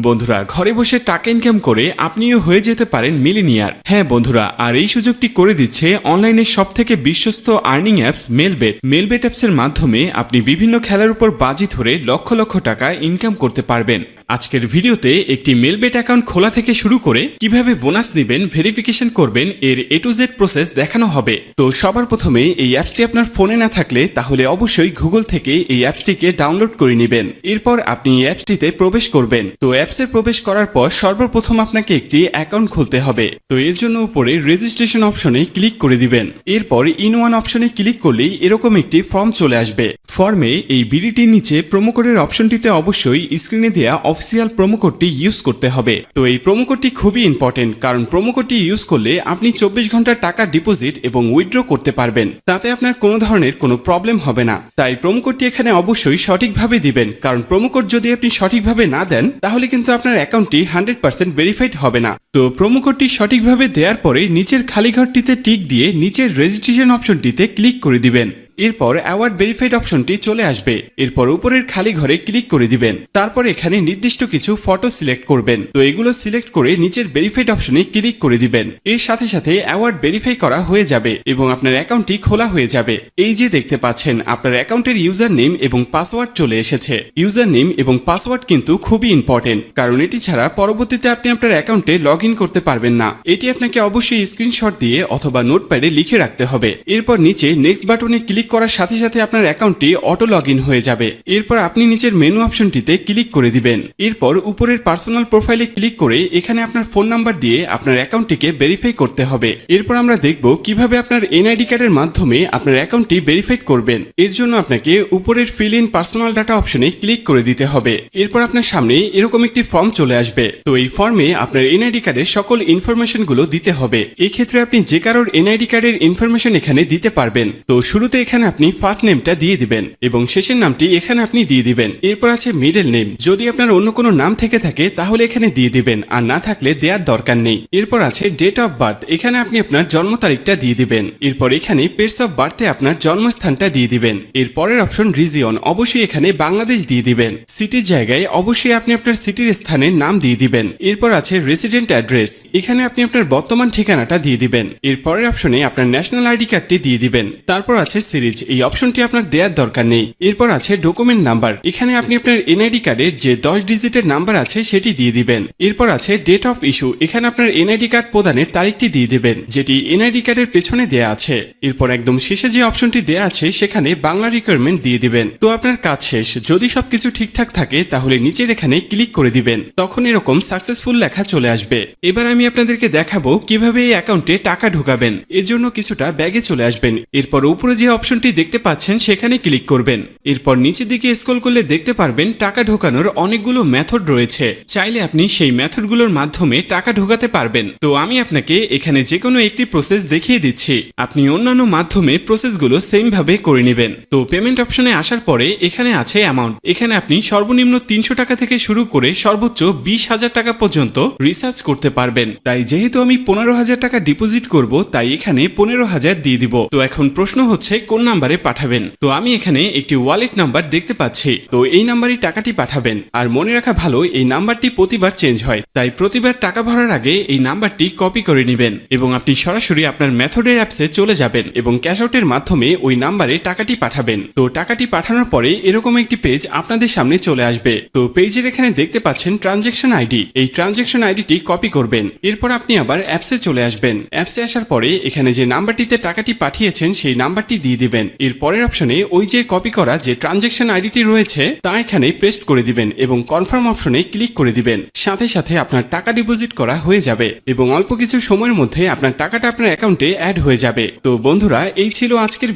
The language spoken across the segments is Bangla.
বন্ধুরা ঘরে বসে টাকা ইনকাম করে আপনিও হয়ে যেতে পারেন মিলিনিয়ার। হ্যাঁ বন্ধুরা, আর এই সুযোগটি করে দিচ্ছে অনলাইনের সবথেকে বিশ্বস্ত আর্নিং অ্যাপস মেলবেট। মেলবেট অ্যাপসের মাধ্যমে আপনি বিভিন্ন খেলার উপর বাজি ধরে লক্ষ লক্ষ টাকা ইনকাম করতে পারবেন। আজকের ভিডিওতে একটি মেলবেট অ্যাকাউন্ট খোলা থেকে শুরু করে কিভাবে বোনাস নেবেন, ভেরিফিকেশন করবেন, এর A to Z প্রসেস দেখানো হবে। তো সবার প্রথমে এই অ্যাপসটি আপনার ফোনে না থাকলে তাহলে অবশ্যই গুগল থেকে এই অ্যাপসটিকে ডাউনলোড করে নেবেন। এরপর আপনি এই অ্যাপসটিতে প্রবেশ করবেন। তো অ্যাপসে প্রবেশ করার পর সর্বপ্রথম আপনাকে একটি অ্যাকাউন্ট খুলতে হবে। তো এর জন্য উপরে রেজিস্ট্রেশন অপশনে ক্লিক করে দিবেন। এরপর ইন ওয়ান অপশনে ক্লিক করলেই এরকম একটি ফর্ম চলে আসবে। ফর্মে এই বিডিটির নিচে প্রোমো কোডের অপশনটিতে অবশ্যই স্ক্রিনে দেওয়া অফিসিয়াল প্রোমো কোডটি ইউজ করতে হবে। তো এই প্রোমো কোডটি খুবই ইম্পর্টেন্ট, কারণ প্রোমো কোডটি ইউজ করলে আপনি 24 ঘন্টার টাকা ডিপোজিট এবং উইথড্র করতে পারবেন। তাতে আপনার কোনো ধরনের কোনো প্রবলেম হবে না। তাই প্রোমো কোডটি এখানে অবশ্যই সঠিকভাবে দিবেন, কারণ প্রোমো কোড যদি আপনি সঠিকভাবে না দেন তাহলে কিন্তু আপনার অ্যাকাউন্টটি 100% ভেরিফাইড হবে না। তো প্রোমো কোডটি সঠিকভাবে দেওয়ার পরে নিচের খালি ঘরটিতে টিক দিয়ে নিচের রেজিস্ট্রেশন অপশনটিতে ক্লিক করে দিবেন। এরপর অ্যাওয়ার্ড ভেরিফাইড অপশনটি চলে আসবে। এরপর উপরের খালি ঘরে ক্লিক করে দিবেন। তারপর এখানে নির্দিষ্ট কিছু ফটো সিলেক্ট করবেন। তো এগুলো সিলেক্ট করে নিচের ভেরিফাইড অপশনে ক্লিক করে দিবেন। এর সাথে সাথে অ্যাওয়ার্ড ভেরিফাই করা হয়ে যাবে এবং আপনার অ্যাকাউন্টটি খোলা হয়ে যাবে। এই যে দেখতে পাচ্ছেন আপনার অ্যাকাউন্টের ইউজার নেম এবং পাসওয়ার্ড চলে এসেছে। ইউজার নেম এবং পাসওয়ার্ড কিন্তু খুবই ইম্পর্টেন্ট, কারণ এটি ছাড়া পরবর্তীতে আপনি আপনার অ্যাকাউন্টে লগ ইন করতে পারবেন না। এটি আপনাকে অবশ্যই স্ক্রিনশট দিয়ে অথবা নোটপ্যাডে লিখে রাখতে হবে। এরপর নিচে নেক্সট বাটনে ক্লিক করার সাথে সাথে আপনার অ্যাকাউন্টটি অটো লগ ইন হয়ে যাবে। এরপর আপনি নিচের মেনু অপশনটিতে ক্লিক করে দিবেন। এরপর উপরের পার্সোনাল প্রোফাইলে ক্লিক করে এখানে আপনার ফোন নাম্বার দিয়ে আপনার অ্যাকাউন্টটিকে ভেরিফাই করতে হবে। এরপর আমরা দেখব কিভাবে আপনার এনআইডি কার্ডের মাধ্যমে আপনার অ্যাকাউন্টটি ভেরিফাই করবেন। এর জন্য আপনাকে উপরের ফিল ইন পার্সোনাল ডাটা অপশনে ক্লিক করে দিতে হবে। এরপর আপনার সামনে এরকম একটি ফর্ম চলে আসবে। তো এই ফর্মে আপনার এনআইডি কার্ডের সকল ইনফরমেশন গুলো দিতে হবে। এই ক্ষেত্রে আপনি যে কারোর এনআইডি কার্ডের ইনফরমেশন এখানে দিতে পারবেন। তো শুরুতে এখানে আপনি ফার্স্ট নেমটা দিয়ে দিবেন এবং শেষের নামটি এখানে আপনি দিয়ে দিবেন। এরপর আছে মিডল নেম, যদি আপনার অন্য কোনো নাম থেকে থাকে তাহলে এখানে দিয়ে দিবেন, আর না থাকলে দেওয়ার দরকার নেই। এরপর আছে ডেট অফ বার্থ, এখানে আপনি আপনার জন্ম তারিখটা দিয়ে দিবেন। এরপর এখানে প্লেস অফ বার্থে আপনার জন্মস্থানটা দিয়ে দিবেন। এর পরের অপশন রিজিয়ন, অবশ্যই এখানে বাংলাদেশ দিয়ে দিবেন। সিটির জায়গায় অবশ্যই আপনি আপনার সিটির স্থানের নাম দিয়ে দিবেন। এরপর আছে রেসিডেন্ট অ্যাড্রেস, এখানে আপনি আপনার বর্তমান ঠিকানাটা দিয়ে দিবেন। এর পরের অপশনে আপনার ন্যাশনাল আইডি কার্ডটি দিয়ে দিবেন। তারপর আছে সিরিজ, এই অপশনটি আপনার দেওয়ার দরকার নেই। এরপর আছে ডকুমেন্ট নাম্বার, এখানে আপনি আপনার এনআইডি কার্ডের যে 10 ডিজিটের নাম্বার আছে সেটি দিয়ে দিবেন। এরপর আছে ডেট অফ ইস্যু, এখানে আপনার এনআইডি কার্ড প্রদানের তারিখটি দিয়ে দিবেন, যেটি এনআইডি কার্ডের পেছনে দেয়া আছে। এরপর একদম শেষে যে অপশনটি দেয়া আছে সেখানে বাংলা রিকোয়ারমেন্ট দিয়ে দিবেন। তো আপনার কাজ শেষ। যদি সবকিছু ঠিকঠাক থাকে তাহলে নিচের এখানে ক্লিক করে দিবেন, তখন এরকম সাকসেসফুল লেখা চলে আসবে। এবার আমি আপনাদেরকে দেখাবো কিভাবে এই অ্যাকাউন্টে টাকা ঢোকাবেন। এর জন্য কিছুটা ব্যাগে চলে আসবেন। এরপর উপরে যে অপশনটি দেখতে পাচ্ছেন সেখানে ক্লিক করবেন। এরপর নিচের দিকে স্ক্রল করলে দেখতে পারবেন টাকা ঢোকানোর অনেকগুলো মেথড রয়েছে। চাইলে আপনি সেই মেথডগুলোর মাধ্যমে টাকা ঢোকাতে পারবেন। তো আমি আপনাকে এখানে যে কোনো একটি প্রসেস দেখিয়ে দিচ্ছি, আপনি অন্যান্য মাধ্যমে প্রসেসগুলো সেম ভাবে করে নেবেন। তো পেমেন্ট অপশনে আসার পরে এখানে আছে অ্যামাউন্ট, এখানে আপনি সর্বনিম্ন 300 টাকা থেকে শুরু করে সর্বোচ্চ 20,000 টাকা পর্যন্ত রিসার্চ করতে পারবেন। তাই যেহেতু আমি 15,000 টাকা ডিপোজিট করব, তাই এখানে 15,000 দিয়ে দিব। তো এখন প্রশ্ন হচ্ছে কোন নাম্বারে পাঠাবেন। তো আমি এখানে একটি ওয়ালেট নাম্বার দেখতে পাচ্ছি, তো এই নাম্বারে টাকাটি পাঠাবেন। আর মনে রাখা ভালো, এই নাম্বারটি প্রতিবার চেঞ্জ হয়, তাই প্রতিবার টাকা ভরার আগে এই নাম্বারটি কপি করে নেবেন এবং আপনি সরাসরি আপনার মেথডের অ্যাপসে চলে যাবেন এবং ক্যাশ আউটের মাধ্যমে ওই নাম্বারে টাকাটি পাঠাবেন। তো টাকাটি পাঠানোর পরে এরকম একটি পেজ আপনাদের সামনে চলে আসবে। তো পেজের এখানে দেখতে পাচ্ছেন ট্রানজ্যাকশন আইডি, এই ট্রানজ্যাকশন আইডিটি কপি করবেন। এরপর আপনি আবার অ্যাপসে চলে আসবেন। অ্যাপসে আসার পরে এখানে যে নাম্বারটিতে টাকাটি পাঠিয়েছেন সেই নাম্বারটি দিয়ে দিবেন। এর পরের অপশনে ওই যে কপি করা যে ট্রানজ্যাকশন আইডিটি রয়েছে তা এখানে পেস্ট করে দিবেন এবং কনফার্ম অপশনে ক্লিক করে দিবেন। সাথে সাথে আপনার টাকা ডিপোজিট করা হয়ে যাবে এবং অল্প কিছু সময়ের মধ্যে আপনার টাকাটা আপনার অ্যাকাউন্টে অ্যাড হয়ে যাবে। তো বন্ধুরা, এই ছিল আজকের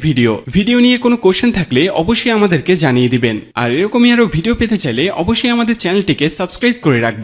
ভিডিও নিয়ে কোনো কোশ্চেন থাকলে অবশ্যই আমাদেরকে জানিয়ে দিবেন। আর এরকমই আরো ভিডিও পেতে চাইলে অবশ্যই আমাদের চ্যানেলটিকে সাবস্ক্রাইব করে রাখবেন।